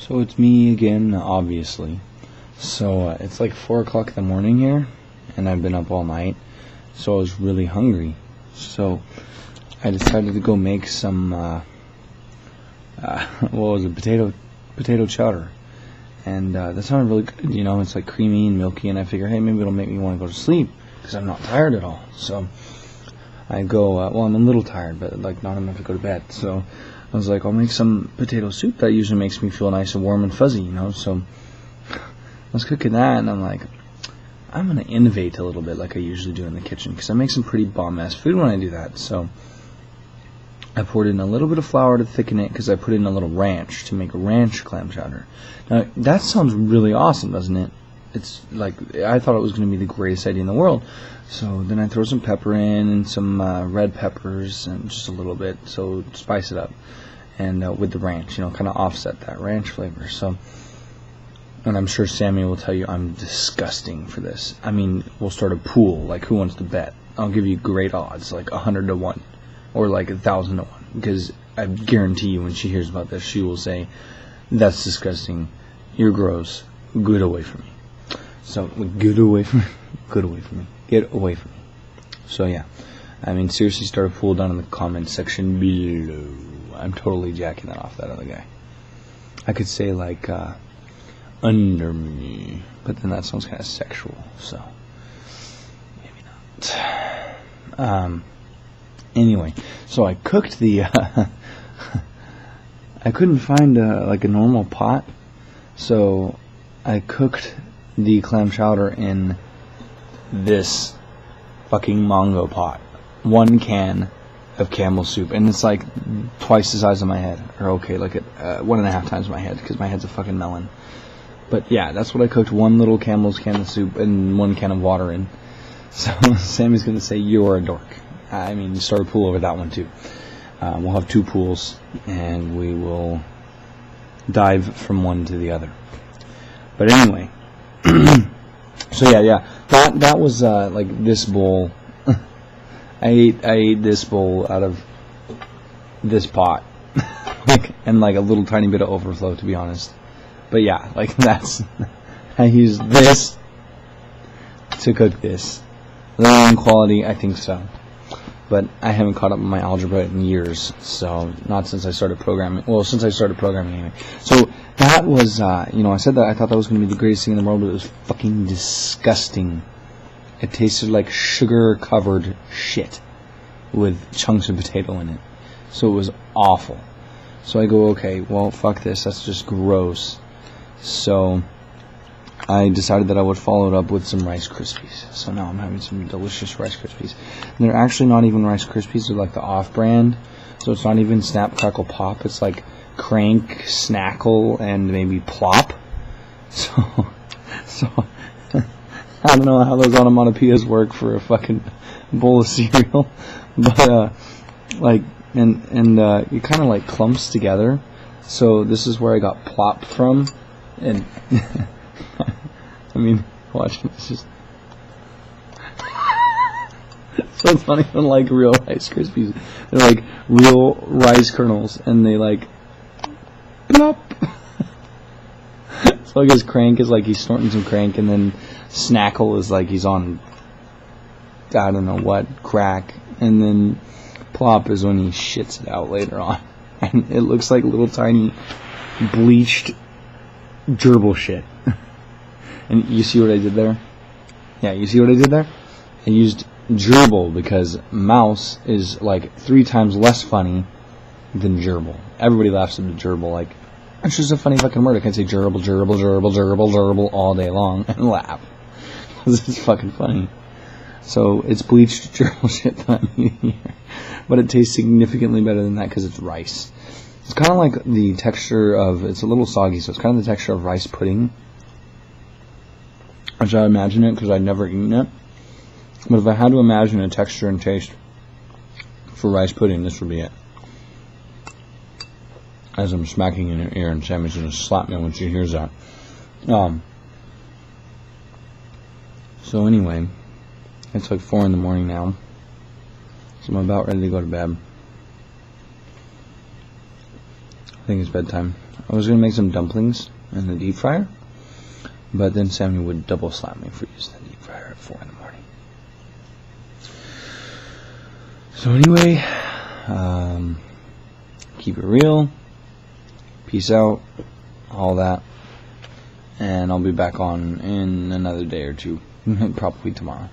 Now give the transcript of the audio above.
So it's me again, obviously. So it's like 4 o'clock in the morning here, and I've been up all night, so I was really hungry. So I decided to go make some, what was it, potato chowder. And that sounded really good, you know, it's like creamy and milky, and I figure, hey, maybe it'll make me want to go to sleep, because I'm not tired at all. So I go, well, I'm a little tired, but like not enough to go to bed. So I was like, I'll make some potato soup. That usually makes me feel nice and warm and fuzzy, you know. So I was cooking that, and I'm like, I'm going to innovate a little bit like I usually do in the kitchen, because I make some pretty bomb-ass food when I do that. So I poured in a little bit of flour to thicken it, because I put in a little ranch to make a ranch clam chowder. Now, that sounds really awesome, doesn't it? It's like, I thought it was going to be the greatest idea in the world. So then I throw some pepper in, and some red peppers, and just a little bit, so spice it up. And with the ranch, you know, kind of offset that ranch flavor. So, and I'm sure Sammy will tell you I'm disgusting for this. I mean, we'll start a pool, like who wants to bet? I'll give you great odds, like 100 to 1, or like 1,000 to 1, because I guarantee you when she hears about this, she will say, that's disgusting, you're gross, get away from me. So, get away from me, get away from me, get away from me. So yeah, I mean, seriously, start a pool down in the comment section below. I'm totally jacking that off that other guy. I could say like, under me, but then that sounds kind of sexual, so maybe not. Anyway, so I cooked the, I couldn't find like a normal pot, so I cooked the clam chowder in this fucking Mongo pot. 1 can of Campbell soup, and it's like twice the size of my head, or okay, like 1.5 times my head, because my head's a fucking melon. But yeah, that's what I cooked, 1 little Campbell's can of soup and 1 can of water in. So Sammy's gonna say you're a dork. I mean, start a pool over that one too. We'll have 2 pools, and we will dive from one to the other. But anyway, so yeah, that was like this bowl. I ate this bowl out of this pot, and like a little tiny bit of overflow, to be honest. But yeah, like that's, I used this to cook this. Learning quality, I think so. But I haven't caught up with my algebra in years, so not since I started programming. Well, since I started programming anyway. So that was, you know, I said that I thought that was going to be the greatest thing in the world, but it was fucking disgusting. It tasted like sugar-covered shit with chunks of potato in it. So it was awful. So I go, okay, well, fuck this. That's just gross. So I decided that I would follow it up with some Rice Krispies. So now I'm having some delicious Rice Krispies. And they're actually not even Rice Krispies. They're like the off-brand. So it's not even Snap, Crackle, Pop. It's like Crank, Snackle, and maybe Plop. So I don't know how those onomatopoeias work for a fucking bowl of cereal, but like, and it kind of like clumps together. So this is where I got plop from, and I mean, watch this. Just so it's not even like real Rice Krispies. They're like real rice kernels, and they like plop. So I guess Crank is like he's snorting some Crank, and then Snackle is like he's on, I don't know what, crack, and then Plop is when he shits it out later on. And it looks like little tiny bleached gerbil shit. And you see what I did there? Yeah, you see what I did there? I used gerbil because mouse is like 3 times less funny than gerbil. Everybody laughs at the gerbil like, it's just a funny fucking word. I can say gerbil, gerbil, gerbil, gerbil, gerbil all day long and laugh. This is fucking funny. So it's bleached gerbil shit that I'm eating here. But it tastes significantly better than that because it's rice. It's kind of like the texture of, it's a little soggy, so it's kind of the texture of rice pudding. As I imagine it, because I'd never eaten it. But if I had to imagine a texture and taste for rice pudding, this would be it. As I'm smacking in her ear, and Sammy's going to slap me when she hears that. So anyway, it's like 4 in the morning now. So I'm about ready to go to bed. I think it's bedtime. I was gonna make some dumplings in the deep fryer, but then Sammy would double slap me for using the deep fryer at 4 in the morning. So anyway, keep it real, peace out, all that, and I'll be back on in another day or two, probably tomorrow.